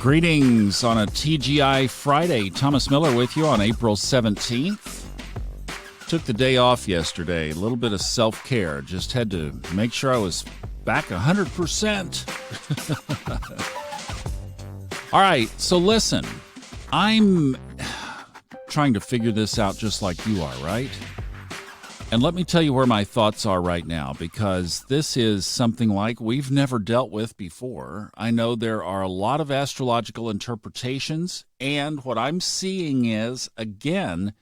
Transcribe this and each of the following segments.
Greetings on a TGI-Friday. Thomas Miller with you on April 17th. Took the day off yesterday. A little bit of self-care. Just had to make sure I was back 100%. All right, so listen. I'm trying to figure this out just like you are, right? And let me tell you where my thoughts are right now, because this is something like we've never dealt with before. I know there are a lot of astrological interpretations, and what I'm seeing is, again,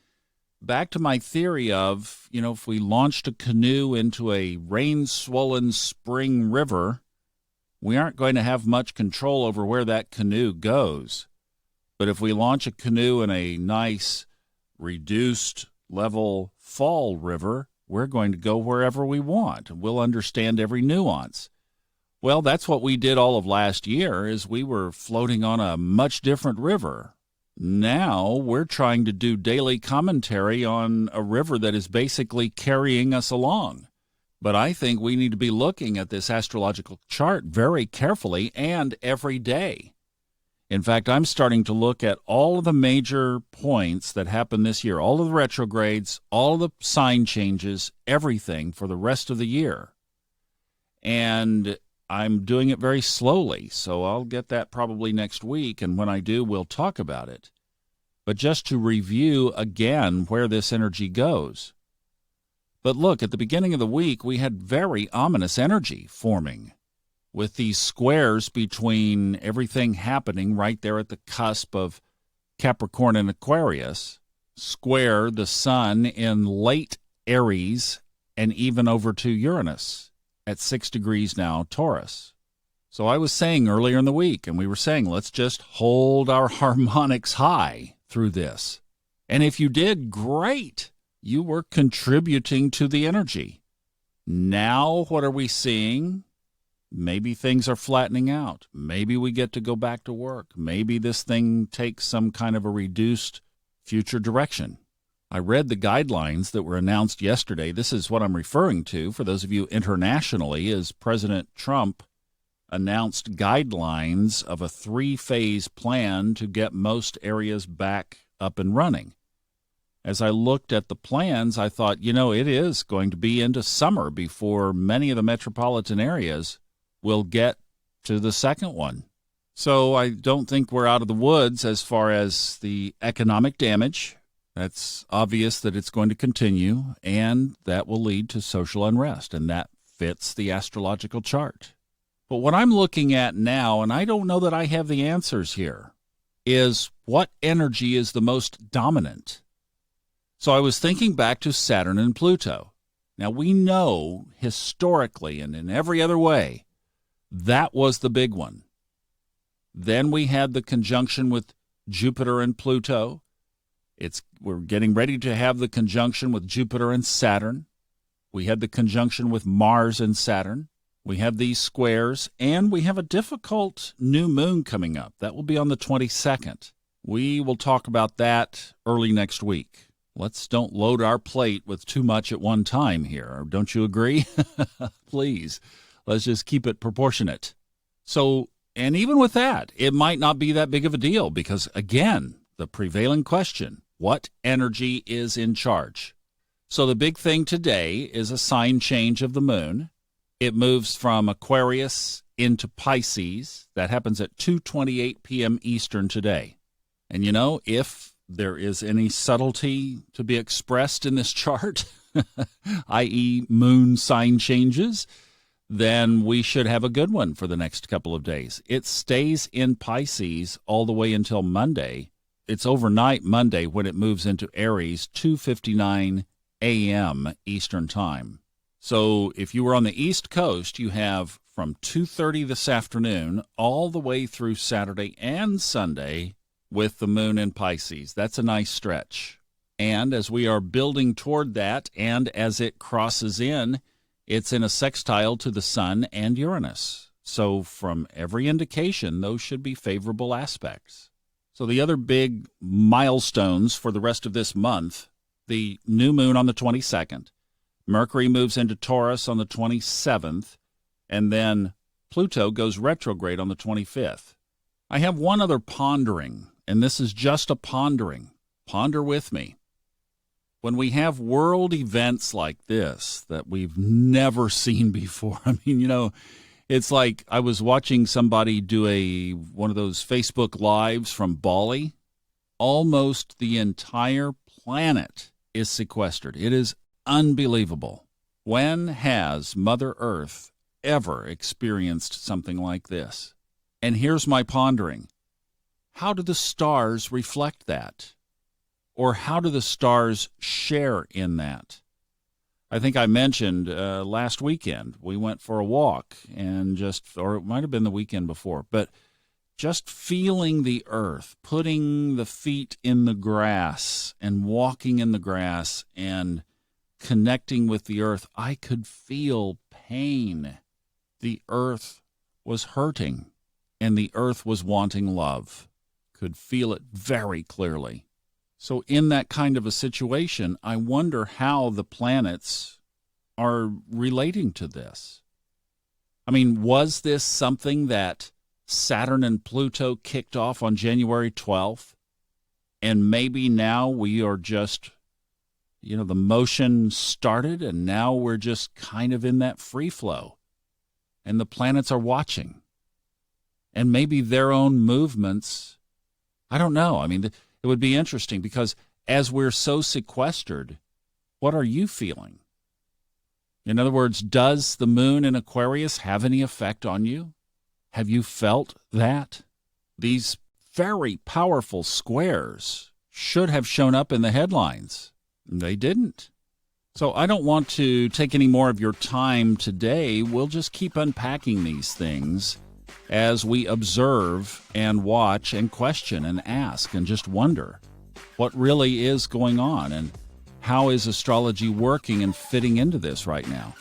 back to my theory of, if we launched a canoe into a rain-swollen spring river, we aren't going to have much control over where that canoe goes. But if we launch a canoe in a nice, reduced level fall river, we're going to go wherever we want. We'll understand every nuance. Well, that's what we did all of last year, is we were floating on a much different river. Now we're trying to do daily commentary on a river that is basically carrying us along. But I think we need to be looking at this astrological chart very carefully and every day. In fact, I'm starting to look at all of the major points that happened this year, all of the retrogrades, all of the sign changes, everything for the rest of the year. And I'm doing it very slowly, so I'll get that probably next week, and when I do, we'll talk about it. But just to review again where this energy goes. But look, at the beginning of the week, we had very ominous energy forming, with these squares between everything happening right there at the cusp of Capricorn and Aquarius, square the sun in late Aries and even over to Uranus at 6 degrees now, Taurus. So I was saying earlier in the week, and we were saying, let's just hold our harmonics high through this. And if you did, great. You were contributing to the energy. Now what are we seeing? Maybe things are flattening out. Maybe we get to go back to work. Maybe this thing takes some kind of a reduced future direction. I read the guidelines that were announced yesterday. This is what I'm referring to, for those of you internationally, is President Trump announced guidelines of a 3-phase plan to get most areas back up and running. As I looked at the plans, I thought, it is going to be into summer before many of the metropolitan areas will get to the second one. So I don't think we're out of the woods as far as the economic damage. That's obvious that it's going to continue, and that will lead to social unrest, and that fits the astrological chart. But what I'm looking at now, and I don't know that I have the answers here, is what energy is the most dominant. So I was thinking back to Saturn and Pluto. Now we know historically and in every other way, that was the big one. Then we had the conjunction with Jupiter and Pluto. We're getting ready to have the conjunction with Jupiter and Saturn. We had the conjunction with Mars and Saturn. We have these squares, and we have a difficult new moon coming up. That will be on the 22nd. We will talk about that early next week. Let's don't load our plate with too much at one time here. Don't you agree? Please. Let's just keep it proportionate. So, and even with that, it might not be that big of a deal because, again, the prevailing question, what energy is in charge? So the big thing today is a sign change of the moon. It moves from Aquarius into Pisces. That happens at 2:28 p.m. Eastern today. And if there is any subtlety to be expressed in this chart, i.e. moon sign changes, then we should have a good one for the next couple of days. It stays in Pisces all the way until Monday. It's overnight Monday when it moves into Aries, 2:59 a.m. Eastern Time. So if you were on the East Coast, you have from 2:30 this afternoon all the way through Saturday and Sunday with the moon in Pisces. That's a nice stretch. And as we are building toward that, and as it crosses in, it's in a sextile to the Sun and Uranus. So from every indication, those should be favorable aspects. So the other big milestones for the rest of this month, the new moon on the 22nd, Mercury moves into Taurus on the 27th, and then Pluto goes retrograde on the 25th. I have one other pondering, and this is just a pondering. Ponder with me. When we have world events like this that we've never seen before, it's like I was watching somebody do one of those Facebook Lives from Bali. Almost the entire planet is sequestered. It is unbelievable. When has Mother Earth ever experienced something like this? And here's my pondering. How do the stars reflect that? Or how do the stars share in that? I think I mentioned last weekend we went for a walk or it might have been the weekend before, but just feeling the earth, putting the feet in the grass and walking in the grass and connecting with the earth, I could feel pain. The earth was hurting and the earth was wanting love. Could feel it very clearly. So in that kind of a situation, I wonder how the planets are relating to this. Was this something that Saturn and Pluto kicked off on January 12th? And maybe now we are just, the motion started and now we're just kind of in that free flow. And the planets are watching. And maybe their own movements, I don't know. It would be interesting because as we're so sequestered, what are you feeling? In other words, does the moon in Aquarius have any effect on you? Have you felt that? These very powerful squares should have shown up in the headlines. They didn't. So I don't want to take any more of your time today. We'll just keep unpacking these things as we observe and watch and question and ask and just wonder what really is going on and how is astrology working and fitting into this right now.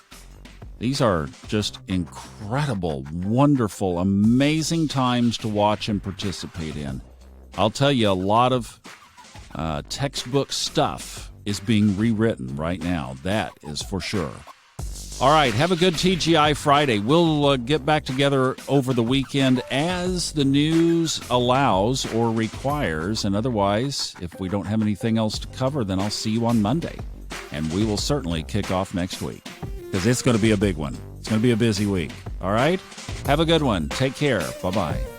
These are just incredible, wonderful, amazing times to watch and participate in. I'll tell you, a lot of textbook stuff is being rewritten right now. That is for sure. All right, have a good TGI Friday. We'll get back together over the weekend as the news allows or requires. And otherwise, if we don't have anything else to cover, then I'll see you on Monday. And we will certainly kick off next week because it's going to be a big one. It's going to be a busy week. All right? Have a good one. Take care. Bye-bye.